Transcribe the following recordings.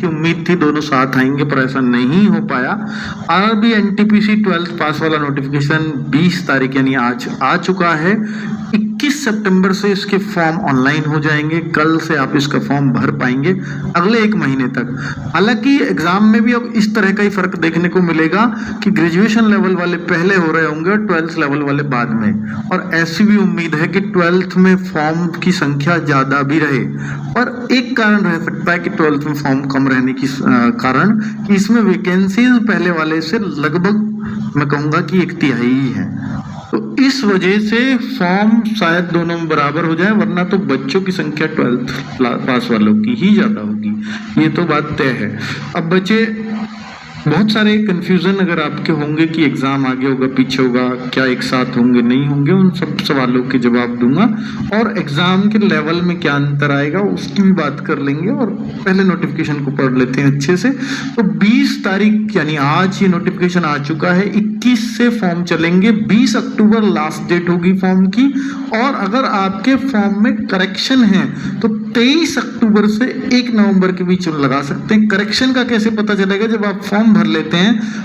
की उम्मीद थी दोनों साथ आएंगे, पर ऐसा नहीं हो पाया। आरआरबी एनटीपीसी 12th पास वाला नोटिफिकेशन 20 तारीख यानी आज आ चुका है। 21 सितंबर से इसके फॉर्म ऑनलाइन हो जाएंगे। कल से आप इसका फॉर्म भर पाएंगे अगले 1 महीने तक। हालांकि एग्जाम में भी अब इस तरह का ही फर्क देखने को मिलेगा कि ग्रेजुएशन लेवल वाले पहले हो रहे होंगे और 12th लेवल वाले बाद में। और ऐसी भी उम्मीद है कि 12th में फॉर्म की संख्या ज्यादा भी रहे। पर एक कारण रह सकता है कि 12th में फॉर्म कम रहने की कारण कि इसमें वैकेंसीज पहले वाले से लगभग मैं कहूंगा कि 1/3 ही है। तो इस वजह से फॉर्म शायद दोनों में बराबर हो जाए, वरना तो बच्चों की संख्या 12th पास वालों की ही ज्यादा होगी, ये तो बात तय है। अब बच्चे बहुत सारे कंफ्यूजन अगर आपके होंगे कि एग्जाम आगे होगा पीछे होगा, क्या एक साथ होंगे नहीं होंगे, उन सब सवालों के जवाब दूंगा। और एग्जाम के लेवल में क्या अंतर आएगा उसकी भी बात कर लेंगे। और पहले नोटिफिकेशन को पढ़ लेते हैं अच्छे से। तो 20 तारीख यानी आज ये नोटिफिकेशन आ चुका है। 21 से फॉर्म चलेंगे, 20 अक्टूबर लास्ट डेट होगी फॉर्म की। और अगर आपके फॉर्म में करेक्शन है तो 23 अक्टूबर से 1 नवंबर के बीच लगा सकते हैं। करेक्शन का कैसे पता चलेगा? जब आप फॉर्म भर लेते हैं।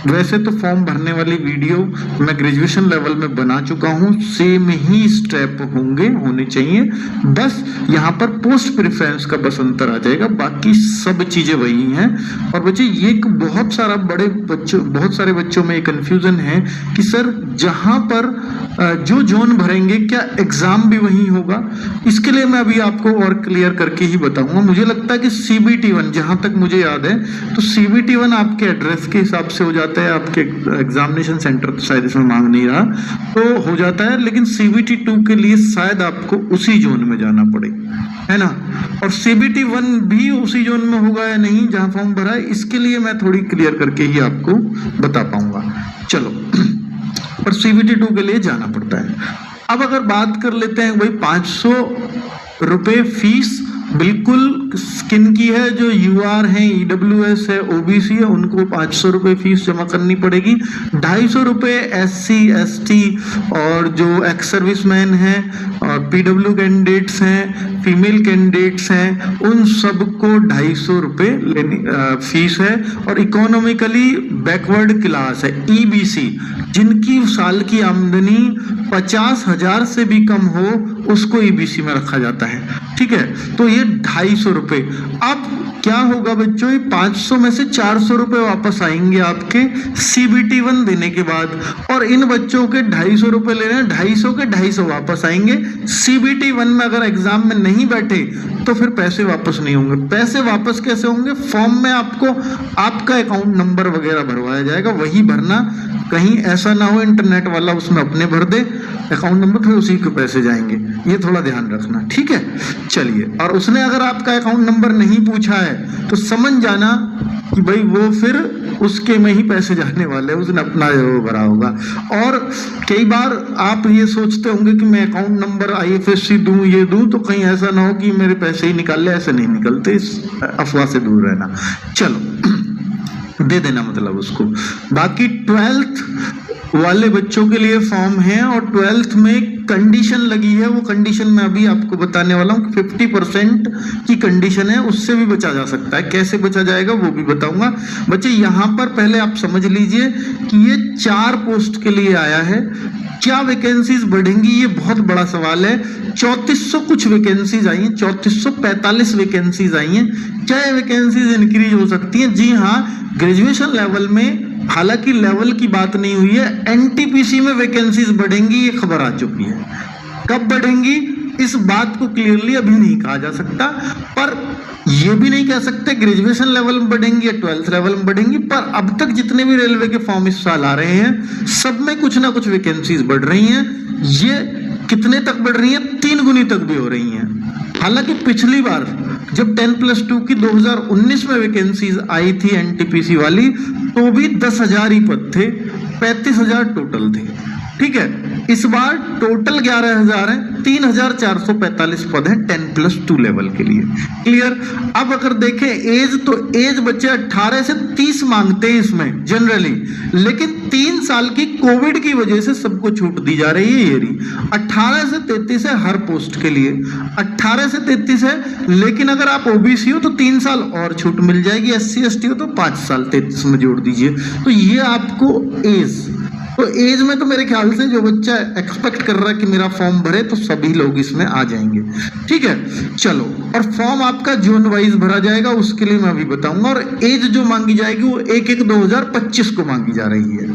वैसे तो फॉर्म भरने वाली वीडियो मैं ग्रेजुएशन लेवल में बना चुका हूं, सेम ही स्टेप होने चाहिए, बस यहाँ पर पोस्ट प्रेफरेंस का बस अंतर आ जाएगा, बाकी सब चीजें वही हैं। और बच्चे ये बहुत सारे बच्चों में कंफ्यूजन है कि सर जहां पर जो जोन भरेंगे क्या एग्जाम भी वही होगा? इसके लिए मैं अभी आपको और क्लियर करके ही बताऊंगा। मुझे लगता है कि CBT 1, जहां तक मुझे याद है तो CBT 1 आपके एड्रेस के हिसाब से हो जाता है। आपके एग्जामिनेशन सेंटर तो शायद इसमें मांग नहीं रहा तो हो जाता है, लेकिन CBT 2 के लिए शायद आपको उसी जोन में जाना पड़े, है ना। और CBT 1 भी उसी जोन में होगा या नहीं जहां फॉर्म भरा है, इसके लिए मैं थोड़ी क्लियर करके ही आपको बता पाऊंगा। चलो, पर CBT 2 के लिए जाना पड़ता है। अब अगर बात कर लेते हैं भाई 500 रुपए फीस बिल्कुल स्किन की है। जो UR है, EWS है, OBC है, उनको 500 रुपए फीस जमा करनी पड़ेगी। 250 रुपए SC ST और जो एक्स सर्विसमैन है और PW कैंडिडेट्स हैं, फीमेल कैंडिडेट्स हैं, उन सबको 250 रुपए लेनी फीस है। और इकोनॉमिकली बैकवर्ड क्लास है EBC, जिनकी साल की आमदनी 50,000 से भी कम हो उसको EBC में रखा जाता है, ठीक है। तो ये 250 रुपए। अब क्या होगा बच्चों, 500 में से 400 रुपए वापस आएंगे आपके CBT 1 देने के बाद। और इन बच्चों के 250 रुपए ले रहे हैं, 250 के 250 वापस आएंगे। CBT 1 में अगर एग्जाम में नहीं बैठे तो फिर पैसे वापस नहीं होंगे। पैसे वापस कैसे होंगे? फॉर्म में आपको आपका अकाउंट नंबर वगैरह भरवाया जाएगा, वही भरना। कहीं ऐसा ना हो इंटरनेट वाला उसमें अपने भर दे अकाउंट नंबर, फिर उसी के पैसे जाएंगे, ये थोड़ा ध्यान रखना, ठीक है। चलिए, और उसने अगर आपका अकाउंट नंबर नहीं पूछा है तो समझ जाना कि भाई वो फिर उसके में ही पैसे जाने वाले, उसने अपना जो भरा होगा। और कई बार आप ये सोचते होंगे कि मैं अकाउंट नंबर IFSC दूं, ये दूं, तो कहीं ऐसा ना हो कि मेरे पैसे ही निकाल ले। ऐसे नहीं निकलते, इस अफवाह से दूर रहना। चलो, दे देना मतलब उसको। बाकी 12th वाले बच्चों के लिए फॉर्म है और 12th में कंडीशन लगी है। वो कंडीशन मैं अभी आपको बताने वाला हूँ। 50% की कंडीशन है, उससे भी बचा जा सकता है। कैसे बचा जाएगा वो भी बताऊंगा। बच्चे यहाँ पर पहले आप समझ लीजिए कि ये 4 पोस्ट के लिए आया है। क्या वैकेंसीज बढ़ेंगी, ये बहुत बड़ा सवाल है। 3400 कुछ वैकेंसीज आई हैं, 3445 वैकेंसीज आई हैं। क्या ये वैकेंसीज इंक्रीज हो सकती हैं? जी हाँ, ग्रेजुएशन लेवल में, हालांकि लेवल की बात नहीं हुई है, NTPC में वैकेंसीज बढ़ेंगी, ये खबर आ चुकी है। कब बढ़ेंगी इस बात को क्लियरली अभी नहीं कहा जा सकता, पर ये भी नहीं कह सकते ग्रेजुएशन लेवल में बढ़ेंगी या 12th लेवल में बढ़ेंगी। पर अब तक जितने भी रेलवे के फॉर्म इस साल आ रहे हैं, सब में कुछ ना कुछ वैकेंसीज बढ़ रही हैं। ये कितने तक बढ़ रही हैं? 3 गुनी तक भी हो रही हैं। हालांकि पिछली बार जब 10+2 की 2019 में वैकेंसीज आई थी NTPC वाली, तो भी 10,000 ही पद थे, 35,000 टोटल थे, ठीक है। इस बार टोटल 11,000 है, 3,445 पद है 10+2 लेवल के लिए। क्लियर। अब अगर देखें एज, तो एज बच्चे 18 से 30 मांगते हैं इसमें जनरली, लेकिन 3 साल की कोविड की वजह से सबको छूट दी जा रही है। ये रही 18 से 33 है हर पोस्ट के लिए, 18 से 33 है, लेकिन अगर आप ओबीसी हो तो 3 साल और छूट मिल जाएगी, SC ST हो तो 5 साल 33 में जोड़ दीजिए। तो ये आपको एज, तो एज में तो मेरे ख्याल से जो बच्चा एक्सपेक्ट कर रहा है कि मेरा फॉर्म भरे तो सभी लोग इसमें आ जाएंगे। ठीक है, चलो। और फॉर्म आपका जोन वाइज भरा जाएगा, उसके लिए मैं अभी बताऊंगा। और एज जो मांगी जाएगी वो 1/1/2025 को मांगी जा रही है।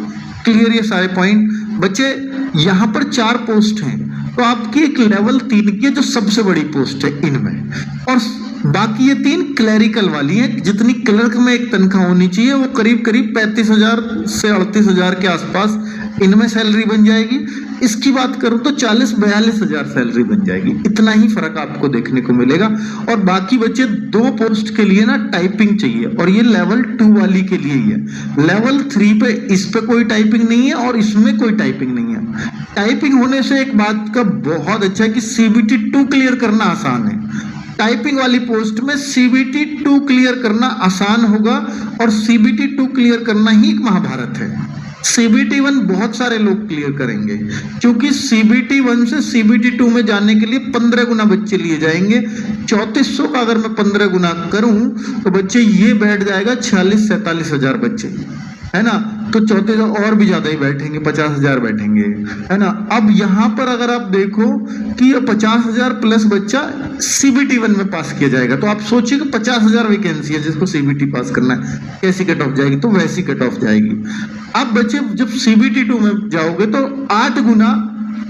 क्लियर ये सारे पॉइंट बच्चे। यहाँ पर 4 पोस्ट हैं, तो आपकी एक लेवल 3 की है जो सबसे बड़ी पोस्ट है इनमें, और बाकी ये 3 क्लरिकल वाली हैं। जितनी क्लर्क में एक तनख्वाह होनी चाहिए वो करीब करीब 35,000 से 38,000 के आसपास इनमें सैलरी बन जाएगी। इसकी बात करूं तो 40-42,000 सैलरी बन जाएगी। इतना ही फर्क आपको देखने को मिलेगा। और बाकी बच्चे 2 पोस्ट के लिए ना टाइपिंग चाहिए, और ये लेवल 2 वाली के लिए ही है। लेवल 3 पे इस पे कोई टाइपिंग नहीं है और इसमें कोई टाइपिंग नहीं है। टाइपिंग होने से एक बात का बहुत अच्छा है कि CBT 2 क्लियर करना आसान है। टाइपिंग वाली पोस्ट में CBT 2 क्लियर करना आसान होगा, और CBT 2 क्लियर करना ही एक महाभारत है। CBT 1 बहुत सारे लोग क्लियर करेंगे, क्योंकि CBT 1 से CBT 2 में जाने के लिए 15 गुना बच्चे लिए जाएंगे। 3400 का अगर मैं 15 गुना करूं तो बच्चे ये बैठ जाएगा 46-47,000 बच्चे, है ना। तो 3400 और भी ज्यादा ही बैठेंगे, 50,000 बैठेंगे, है ना। अब यहाँ पर अगर आप देखो कि 50,000 प्लस बच्चा CBT 1 में पास किया जाएगा, तो आप सोचिए कि 50,000 वैकेंसी है जिसको CBT पास करना है, कैसी कट ऑफ जाएगी? तो वैसी कट ऑफ जाएगी। अब बच्चे जब CBT 2 में जाओगे तो 8 गुना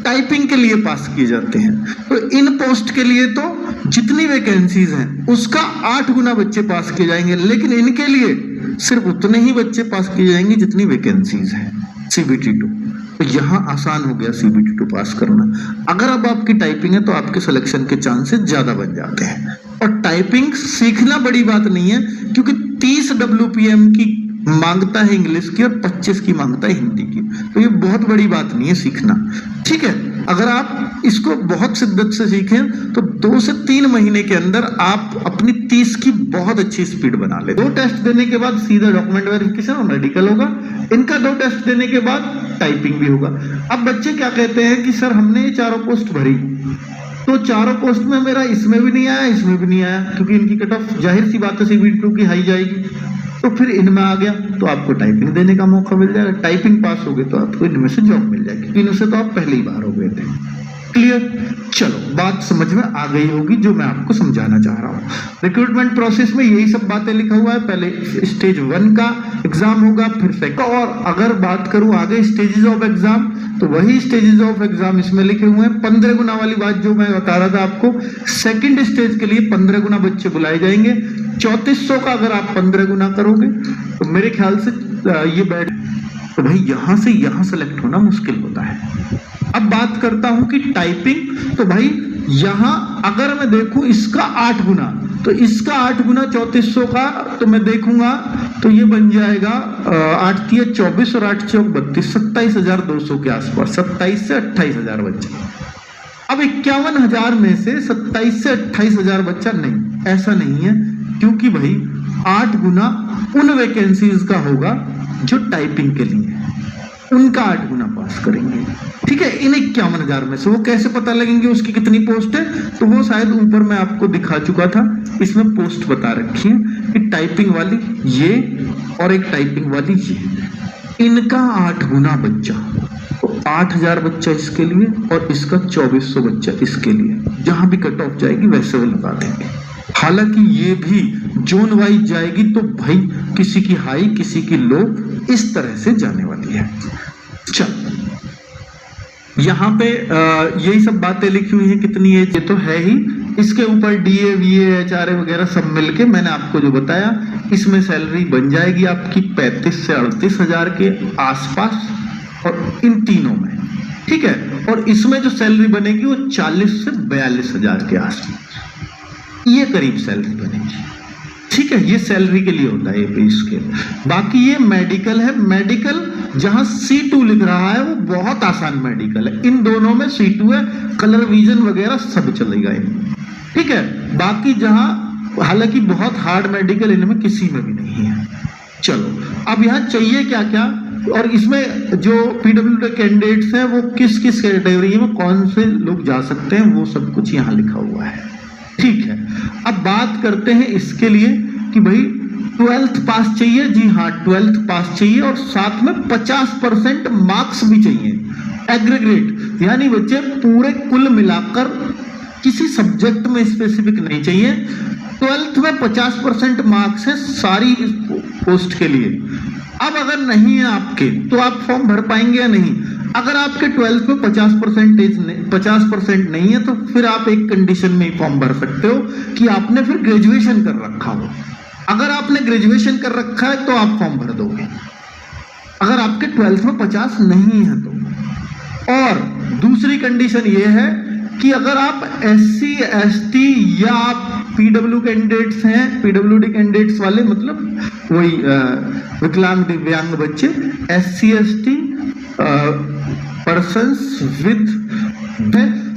टाइपिंग के लिए पास किए जाते हैं। तो इन पोस्ट के लिए तो जितनी वैकेंसीज हैं उसका 8 गुना बच्चे पास किए जाएंगे, लेकिन इनके लिए सिर्फ उतने ही बच्चे पास किए जाएंगे जितनी वैकेंसीज हैं CBT 2। तो यहाँ आसान हो गया CBT 2 पास करना। अगर अब आपकी टाइपिंग है तो आपके सिलेक्शन के चांसेस ज्यादा बन जाते हैं। और टाइपिंग सीखना बड़ी बात नहीं है, क्योंकि 30 WPM की मांगता है इंग्लिश की और 25 की मांगता है हिंदी की, तो ये बहुत बड़ी बात नहीं है सीखना। ठीक है, अगर आप इसको बहुत शिद्दत से सीखें तो 2 से 3 महीने के अंदर आप अपनी 30 की बहुत अच्छी स्पीड बना ले। 2 टेस्ट देने के बाद सीधा डॉक्यूमेंट वेरिफिकेशन और मेडिकल होगा। इनका 2 टेस्ट देने के बाद टाइपिंग भी होगा। अब बच्चे क्या कहते हैं कि सर हमने ये 4 पोस्ट भरी, तो 4 पोस्ट में मेरा इसमें भी नहीं आया, इसमें भी नहीं आया, क्योंकि इनकी कट ऑफ जाहिर सी बात है CBT 2 की हाई जाएगी। तो फिर इनमें आ गया तो आपको टाइपिंग देने का मौका मिल जाएगा। टाइपिंग पास हो गए तो आपको इनमें से जॉब मिल जाएगी, क्योंकि इनसे तो आप पहले ही बाहर हो गए थे। क्लियर? चलो, बात समझ में आ गई होगी जो मैं आपको समझाना चाह रहा हूँ। रिक्रूटमेंट प्रोसेस में यही सब बातें लिखा हुआ है। पहले स्टेज 1 का एग्जाम होगा, फिर सेकंड, और अगर बात करूं आगे स्टेजेस ऑफ एग्जाम, तो वही स्टेजेस ऑफ एग्जाम इसमें लिखे हुए हैं। 15 गुना वाली बात जो मैं बता रहा था आपको, सेकंड स्टेज के लिए 15 गुना बच्चे बुलाए जाएंगे। 3400 का अगर आप 15 गुना करोगे तो मेरे ख्याल से ये बैठ, तो भाई यहां से यहां सेलेक्ट होना मुश्किल होता है। अब बात करता हूं कि टाइपिंग, तो भाई यहां अगर मैं देखूं इसका 8 गुना, तो इसका 8 गुना 3400 का तो मैं देखूंगा तो ये बन जाएगा 8 3 24 और 8 4 32, 27,200 के आसपास, 27 से 28,000 बच्चे। अब 51,000 में से 27 से 28,000 बच्चा नहीं, ऐसा नहीं है, क्योंकि भाई 8 गुना उन वैकेंसीज का होगा जो टाइपिंग के लिए है, उनका 8 गुना पास करेंगे। ठीक है, इन 51,000 में से वो कैसे पता लगेंगे उसकी कितनी पोस्ट है, तो वो शायद ऊपर मैं आपको दिखा चुका था, इसमें पोस्ट बता रखी है कि टाइपिंग वाली ये और एक टाइपिंग वाली ये, इनका 8 गुना बच्चा, तो 8,000 बच्चा इसके लिए और इसका 2400 बच्चा इसके लिए। जहां भी कट ऑफ जाएगी वैसे वो लगा देंगे। हालांकि ये भी जोन वाइज जाएगी, तो भाई किसी की हाई किसी की लो, इस तरह से जाने वाली है। चल, यहाँ पे यही सब बातें लिखी हुई हैं। कितनी एज, ये तो है ही, इसके ऊपर DA VA HRA वगैरह सब मिलके मैंने आपको जो बताया, इसमें सैलरी बन जाएगी आपकी 35 से 38,000 के आसपास, और इन तीनों में। ठीक है, और इसमें जो सैलरी बनेगी वो 40 से 42,000 के आसपास, ये करीब सैलरी बनेगी। ठीक है, ये सैलरी के लिए होता है ये पे स्केल। बाकी ये मेडिकल है, मेडिकल जहां C2 लिख रहा है वो बहुत आसान मेडिकल है, इन दोनों में C2 है, कलर विजन वगैरह सब चलेगा इनमें, ठीक है। बाकी जहां हालांकि बहुत हार्ड मेडिकल इनमें किसी में भी नहीं है। चलो अब यहाँ चाहिए क्या क्या, और इसमें जो PWD कैंडिडेट्स हैं वो किस किस कैटेगरी में कौन से लोग जा सकते हैं वो सब कुछ यहाँ लिखा हुआ है, ठीक है। अब बात करते हैं इसके लिए कि भाई 12th पास चाहिए, जी हाँ 12th पास चाहिए, और साथ में 50% मार्क्स भी चाहिए एग्रीगेट, यानी बच्चे पूरे कुल मिलाकर किसी सब्जेक्ट में स्पेसिफिक नहीं चाहिए। 12th में 50% मार्क्स है सारी पोस्ट के लिए। अब अगर नहीं है आपके तो आप फॉर्म भर पाएंगे या नहीं? अगर आपके 12th में 50% नहीं है तो फिर आप एक कंडीशन में ही फॉर्म भर सकते हो कि आपने फिर ग्रेजुएशन कर रखा हो। अगर आपने ग्रेजुएशन कर रखा है तो आप फॉर्म भर दोगे, अगर आपके 12th में 50 नहीं है तो। और दूसरी कंडीशन ये है कि अगर आप SC ST या आप PW कैंडिडेट्स हैं, PWD कैंडिडेट्स वाले मतलब वही विकलांग दिव्यांग बच्चे, SC ST पर्सन्स विद,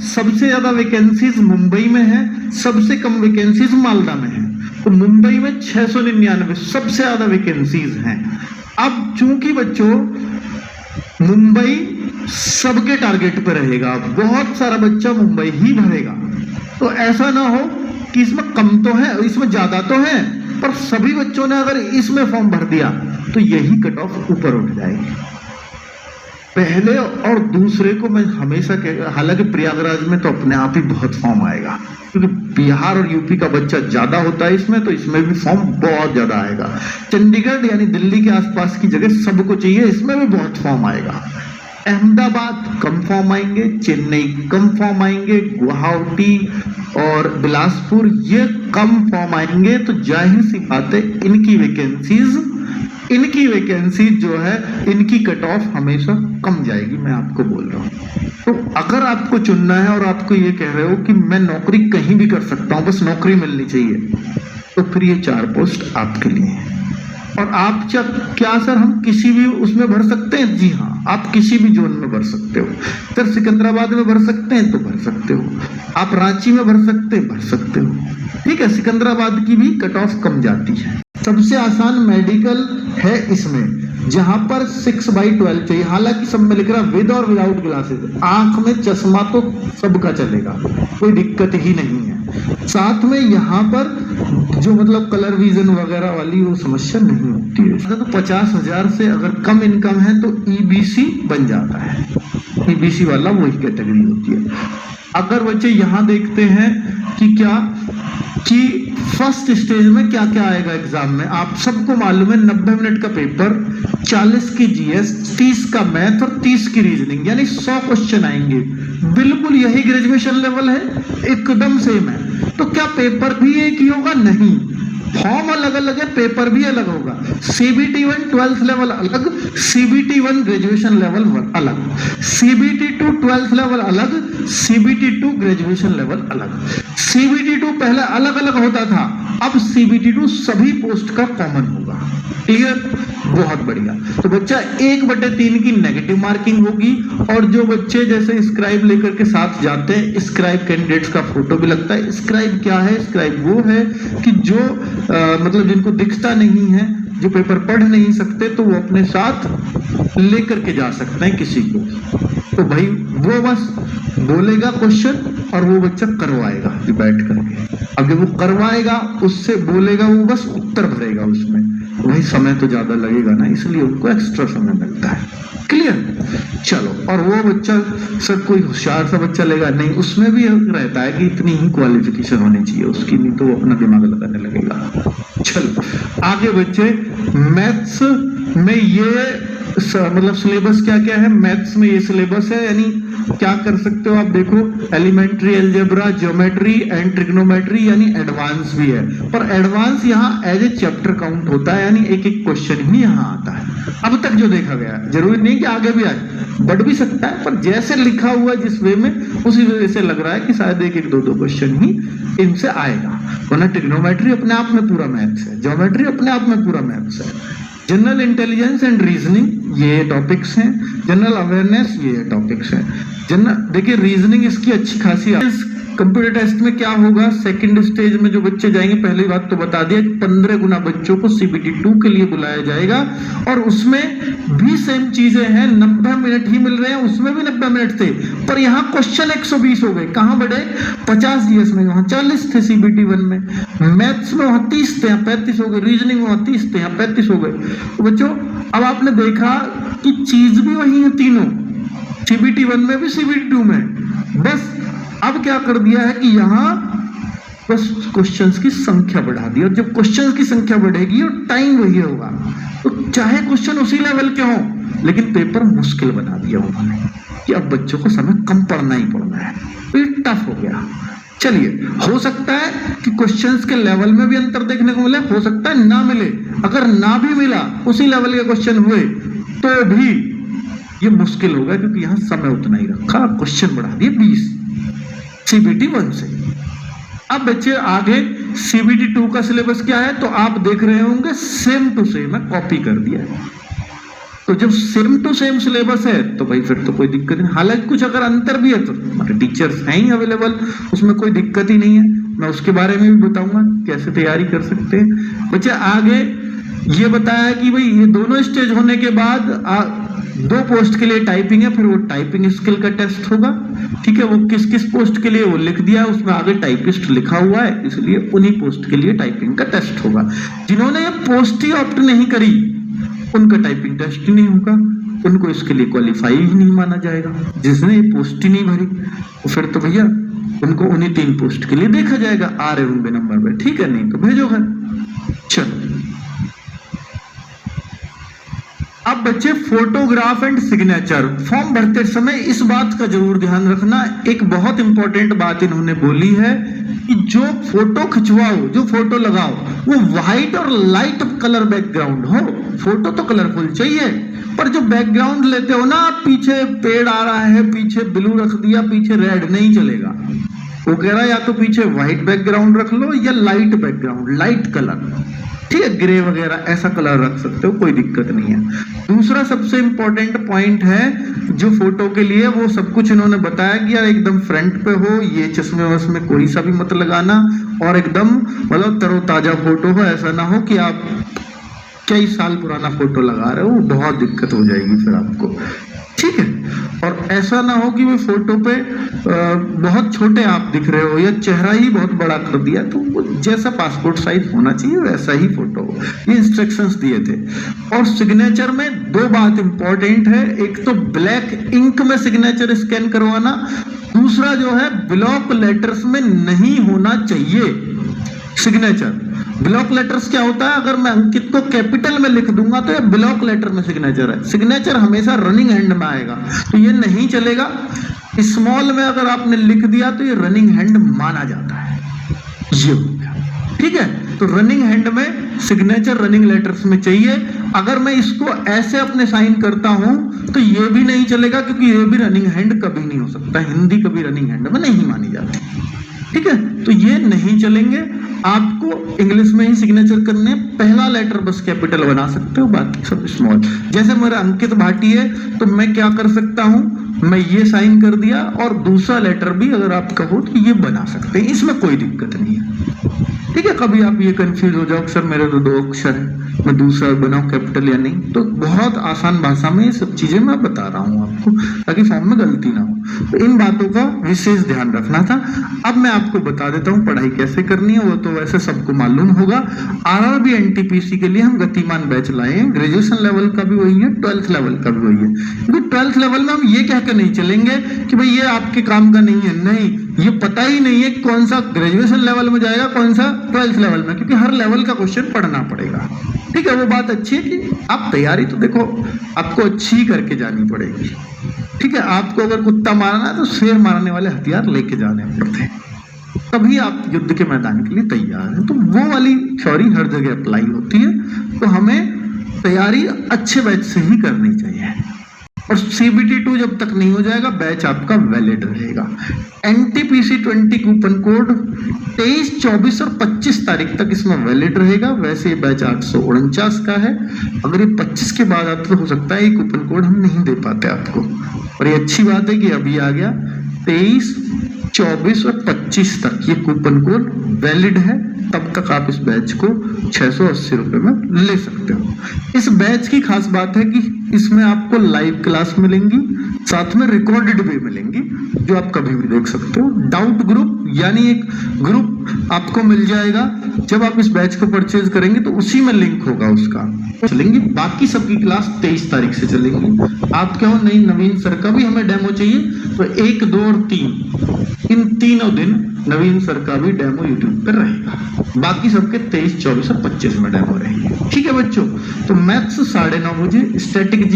सबसे ज्यादा वैकेंसीज मुंबई में है, सबसे कम वैकेंसीज मालदा में है। तो मुंबई में 699 सबसे ज्यादा वैकेंसीज हैं। अब चूंकि बच्चों मुंबई सबके टारगेट पे रहेगा, बहुत सारा बच्चा मुंबई ही भरेगा, तो ऐसा ना हो कि इसमें कम तो है इसमें ज्यादा तो है, पर सभी बच्चों ने अगर इसमें फॉर्म भर दिया तो यही कट ऑफ ऊपर उठ जाएगी। पहले और दूसरे को मैं हमेशा कह, हालांकि प्रयागराज में तो अपने आप ही बहुत फॉर्म आएगा क्योंकि बिहार और यूपी का बच्चा ज्यादा होता है इसमें, तो इसमें भी फॉर्म बहुत ज्यादा आएगा। चंडीगढ़ यानी दिल्ली के आसपास की जगह सबको चाहिए, इसमें भी बहुत फॉर्म आएगा। अहमदाबाद कम फॉर्म आएंगे, चेन्नई कम फॉर्म आएंगे, गुवाहाटी और बिलासपुर ये कम फॉर्म आएंगे। तो जाहिर सी बात है इनकी वैकेंसीज जो है इनकी कट ऑफ हमेशा कम जाएगी, मैं आपको बोल रहा हूँ। तो अगर आपको चुनना है और आपको ये कह रहे हो कि मैं नौकरी कहीं भी कर सकता हूँ, बस नौकरी मिलनी चाहिए, तो फिर ये 4 पोस्ट आपके लिए हैं। और आप क्या सर हम किसी भी उसमें भर सकते हैं? जी हाँ, आप किसी भी जोन में भर सकते हो। सर सिकंदराबाद में भर सकते हैं तो भर सकते हो, आप रांची में भर सकते हैं भर सकते हो, ठीक है। सिकंदराबाद की भी कट ऑफ कम जाती है। सबसे आसान मेडिकल है इसमें जहां पर 6/12 चाहिए, हालांकि सब में लिख रहा विद और विदाउट ग्लासेस, आंख में चश्मा तो सबका चलेगा, कोई दिक्कत ही नहीं है। साथ में यहाँ पर जो मतलब कलर विजन वगैरह वाली वो समस्या नहीं होती है। तो 50,000 से अगर कम इनकम है तो EBC बन जाता है, EBC वाला वही कैटेगरी होती है। अगर बच्चे यहाँ देखते हैं कि क्या कि फर्स्ट स्टेज में क्या क्या आएगा एग्जाम में, आप सबको मालूम है 90 मिनट का पेपर, 40 की GS, 30 का मैथ और 30 की रीजनिंग, यानी 100 क्वेश्चन आएंगे। बिल्कुल यही ग्रेजुएशन लेवल है, एकदम सेम है। तो क्या पेपर भी एक ही होगा? नहीं, फॉर्म अलग अलग है, पेपर भी अलग होगा। CBT1 12th लेवल अलग, CBT1 ग्रेजुएशन लेवल अलग, CBT2 12th लेवल अलग, CBT2 ग्रेजुएशन लेवल अलग। CBT2 पहले अलग अलग होता था, अब CBT2 सभी पोस्ट का कॉमन होगा। क्लियर? बहुत बढ़िया। तो बच्चा 1/3 की नेगेटिव मार्किंग होगी, और जो बच्चे जैसे स्क्राइब लेकर के साथ जाते हैं, स्क्राइब कैंडिडेट्स का फोटो भी लगता है। स्क्राइब क्या है? स्क्राइब वो है कि जो मतलब जिनको दिखता नहीं है, जो पेपर पढ़ नहीं सकते, तो वो अपने साथ लेकर के जा सकते हैं किसी को। तो भाई वो बस बोलेगा क्वेश्चन और वो बच्चा करवाएगा बैठ करके। अब जब वो करवाएगा उससे बोलेगा, वो बस उत्तर भरेगा उसमें, वही समय तो ज्यादा लगेगा ना, इसलिए उनको एक्स्ट्रा समय मिलता है। क्लियर? चलो, और वो बच्चा सर कोई होशियार सा बच्चा लेगा नहीं, उसमें भी रहता है कि इतनी ही क्वालिफिकेशन होनी चाहिए उसकी, नहीं तो वो अपना दिमाग लगाने लगेगा। चलो आगे बच्चे, मैथ्स में ये मतलब सिलेबस क्या क्या है? मैथ्स में ये सिलेबस है, यानी क्या कर सकते हो आप देखो, elementary algebra, geometry and trigonometry, यानी एडवांस भी है, पर एडवांस यहाँ एज ए चैप्टर काउंट होता है, यानी एक एक क्वेश्चन ही यहाँ आता है अब तक जो देखा गया। जरूरी नहीं कि आगे भी आए, बढ़ भी सकता है, पर जैसे लिखा हुआ है जिस वे में, उसी वजह से लग रहा है कि शायद एक एक दो क्वेश्चन ही इनसे आएगा। वरना ट्रिग्नोमेट्री अपने आप में पूरा मैथ्स है, ज्योमेट्री अपने आप में पूरा मैथ्स है। जनरल इंटेलिजेंस एंड रीजनिंग ये टॉपिक्स हैं, जनरल अवेयरनेस ये टॉपिक्स हैं। देखिए रीजनिंग इसकी अच्छी खासी कंप्यूटर टेस्ट में क्या होगा, सेकंड स्टेज में जो बच्चे जाएंगे, पहली बात तो बता दिया 15 गुना बच्चों को CBT 2 के लिए बुलाया जाएगा और उसमें भी सेम चीजें हैं, 90 मिनट ही मिल रहे हैं, उसमें भी 90 मिनट थे, पर यहाँ क्वेश्चन 120 हो गए। कहाँ बढ़े, 50 GS में वहां 40 थे CBT 1 में, मैथ्स में वहां 30 थे, यहाँ 35 हो गए, रीजनिंग में वहां 30 थे, यहाँ 35 हो गए। तो बच्चों अब आपने देखा कि चीज भी वही है तीनों, CBT 1 में भी CBT 2 में, बस अब क्या कर दिया है कि यहां बस क्वेश्चंस की संख्या बढ़ा दी, और जब क्वेश्चंस की संख्या बढ़ेगी और टाइम वही होगा, तो चाहे क्वेश्चन उसी लेवल के हों लेकिन पेपर मुश्किल बना दिया उन्होंने कि अब बच्चों को समय कम पढ़ना ही पड़ना है, तो ये टफ हो गया। चलिए, हो सकता है कि क्वेश्चंस के लेवल में भी अंतर देखने को मिले, हो सकता है ना मिले, अगर ना भी मिला उसी लेवल के क्वेश्चन हुए तो भी ये मुश्किल होगा, क्योंकि यहां समय उतना ही रखा, क्वेश्चन बढ़ा दिए 20 CBT 1 से। अब बच्चे आगे CBT 2 का सिलेबस क्या है, तो आप देख रहे होंगे सेम टू सेम है, कॉपी कर दिया है। तो जब सेम टू सेम सिलेबस है तो भाई फिर तो कोई दिक्कत नहीं, हालांकि कुछ अगर अंतर भी है तो हमारे टीचर्स हैं ही अवेलेबल, उसमें कोई दिक्कत ही नहीं है, मैं उसके बारे में भी बताऊंगा कैसे तैयारी कर सकते हैं। बच्चे आगे ये बताया कि भाई ये दोनों स्टेज होने के बाद 2 पोस्ट के लिए टाइपिंग है, फिर वो टाइपिंग स्किल का टेस्ट होगा, ठीक है, वो किस किस पोस्ट के लिए वो लिख दिया, उसमें आगे टाइपिस्ट लिखा हुआ है, इसलिए उन्हीं पोस्ट के लिए टाइपिंग का टेस्ट होगा। जिन्होंने ये पोस्ट ही ऑप्ट नहीं करी उनका टाइपिंग टेस्ट ही नहीं होगा, उनको इसके लिए क्वालिफाई ही नहीं माना जाएगा। जिसने ये पोस्ट ही नहीं भरी तो फिर तो भैया उनको उन्हीं 3 पोस्ट के लिए देखा जाएगा, आ रहे होंगे नंबर पे, ठीक है, नहीं तो भेजो घर। चलो अब बच्चे फोटोग्राफ एंड सिग्नेचर फॉर्म भरते समय इस बात का जरूर ध्यान रखना, एक बहुत इंपॉर्टेंट बात इन्होंने बोली है कि जो फोटो खिंचवाओ, जो फोटो लगाओ, वो व्हाइट और लाइट कलर बैकग्राउंड हो। फोटो तो कलरफुल चाहिए, पर जो बैकग्राउंड लेते हो ना, पीछे पेड़ आ रहा है, पीछे ब्लू रख दिया, पीछे रेड, नहीं चलेगा। वो कह रहा है या तो पीछे व्हाइट बैकग्राउंड रख लो या लाइट बैकग्राउंड, लाइट कलर, ठीक है, ग्रे वगैरह ऐसा कलर रख सकते हो, कोई दिक्कत नहीं है। दूसरा सबसे इंपॉर्टेंट पॉइंट है जो फोटो के लिए, वो सब कुछ इन्होंने बताया कि यार एकदम फ्रंट पे हो, ये चश्मे वश्मे कोई सा भी मत लगाना, और एकदम मतलब तरोताजा फोटो हो, ऐसा ना हो कि आप कई साल पुराना फोटो लगा रहे हो, बहुत दिक्कत हो जाएगी फिर आपको, ठीक है। और ऐसा ना हो कि वो फोटो पे बहुत छोटे आप दिख रहे हो या चेहरा ही बहुत बड़ा कर दिया, तो जैसा पासपोर्ट साइज होना चाहिए वैसा ही फोटो हो, ये इंस्ट्रक्शंस दिए थे। और सिग्नेचर में 2 बात इंपॉर्टेंट है, एक तो ब्लैक इंक में सिग्नेचर स्कैन करवाना, दूसरा जो है ब्लॉक लेटर्स में नहीं होना चाहिए सिग्नेचर। ब्लॉक लेटर्स क्या होता है, अगर मैं अंकित को कैपिटल में लिख दूंगा तो ये ब्लॉक लेटर में सिग्नेचर है, सिग्नेचर हमेशा रनिंग हैंड में आएगा, तो ये नहीं चलेगा। स्मॉल में अगर आपने लिख दिया तो ये रनिंग हैंड माना जाता है, ये हो गया, ठीक है। तो रनिंग हैंड में सिग्नेचर रनिंग लेटर्स में चाहिए। अगर मैं इसको ऐसे अपने साइन करता हूं तो ये भी नहीं चलेगा, क्योंकि ये भी रनिंग हैंड कभी नहीं हो सकता, हिंदी कभी रनिंग हैंड में नहीं मानी जाती, ठीक है, तो ये नहीं चलेंगे। आपको इंग्लिश में ही सिग्नेचर करने, पहला लेटर बस कैपिटल बना सकते हो, बाकी सब स्मॉल। जैसे मेरा अंकित भाटी है तो मैं क्या कर सकता हूं, मैं ये साइन कर दिया और दूसरा लेटर भी अगर आप कहो तो ये बना सकते हैं, इसमें कोई दिक्कत नहीं है, ठीक है। कभी आप ये कंफ्यूज हो जाओ सर मेरे तो 2 अक्षर है, मैं दूसरा बनाऊं कैपिटल या नहीं, तो बहुत आसान भाषा में ये सब चीजें मैं बता रहा हूं आपको, ताकि फॉर्म में गलती ना हो। तो इन बातों का विशेष ध्यान रखना था। अब मैं आपको बता देता हूं पढ़ाई कैसे करनी है, वो तो वैसे सबको मालूम होगा। RRB NTPC के लिए हम गतिमान बैच लाए हैं, ग्रेजुएशन लेवल का भी वही है, 12th लेवल का भी वही है। क्योंकि 12th लेवल में हम ये कह के नहीं चलेंगे कि भाई ये आपके काम का नहीं है, नहीं, ये पता ही नहीं है कौन सा ग्रेजुएशन लेवल में जाएगा, कौन सा 12th लेवल में, क्योंकि हर लेवल का क्वेश्चन पढ़ना पड़ेगा, ठीक है। वो बात अच्छी है कि आप तैयारी तो देखो आपको अच्छी करके जानी पड़ेगी, ठीक है। आपको अगर कुत्ता मारना है तो शेर मारने वाले हथियार लेके जाने पड़ते हैं, तभी आप युद्ध के मैदान के लिए तैयार हैं। तो वो वाली थ्योरी हर जगह अप्लाई होती है, तो हमें तैयारी अच्छे बैच से ही करनी चाहिए। और CBT2 जब तक नहीं हो जाएगा बैच आपका वैलिड रहेगा। NTPC 20 कूपन कोड 23, 24 और 25 तारीख तक इसमें वैलिड रहेगा। वैसे ये बैच 849 का है। अगर ये 25 के बाद आता तो हो सकता है ये कूपन कोड हम नहीं दे पाते आपको, और ये अच्छी बात है कि अभी आ गया। 23, 24 और 25 तक ये कूपन कोड वैलिड है, तब तक आप इस बैच को 680 रुपए में ले सकते हो। इस बैच की खास बात है कि इसमें आपको लाइव क्लास मिलेंगी, साथ में रिकॉर्डेड भी मिलेंगी जो आप कभी भी देख सकते हो। डाउट ग्रुप यानी एक ग्रुप आपको मिल जाएगा, जब आप इस बैच को परचेज करेंगे तो उसी में लिंक होगा उसका, चलेंगी। बाकी सबकी क्लास 23 तारीख से चलेंगी। आप क्या हो, नहीं नवीन सर का भी हमें डेमो चाहिए तो 1, 2 और 3 इन तीनों दिन नवीन सर का भी डेमो यूट्यूब पर रहेगा। बाकी सबके 23, 24 और 25 में डेमो रहेंगे। ठीक है बच्चों, तो मैथ्स 9:30 बजे स्टैटिक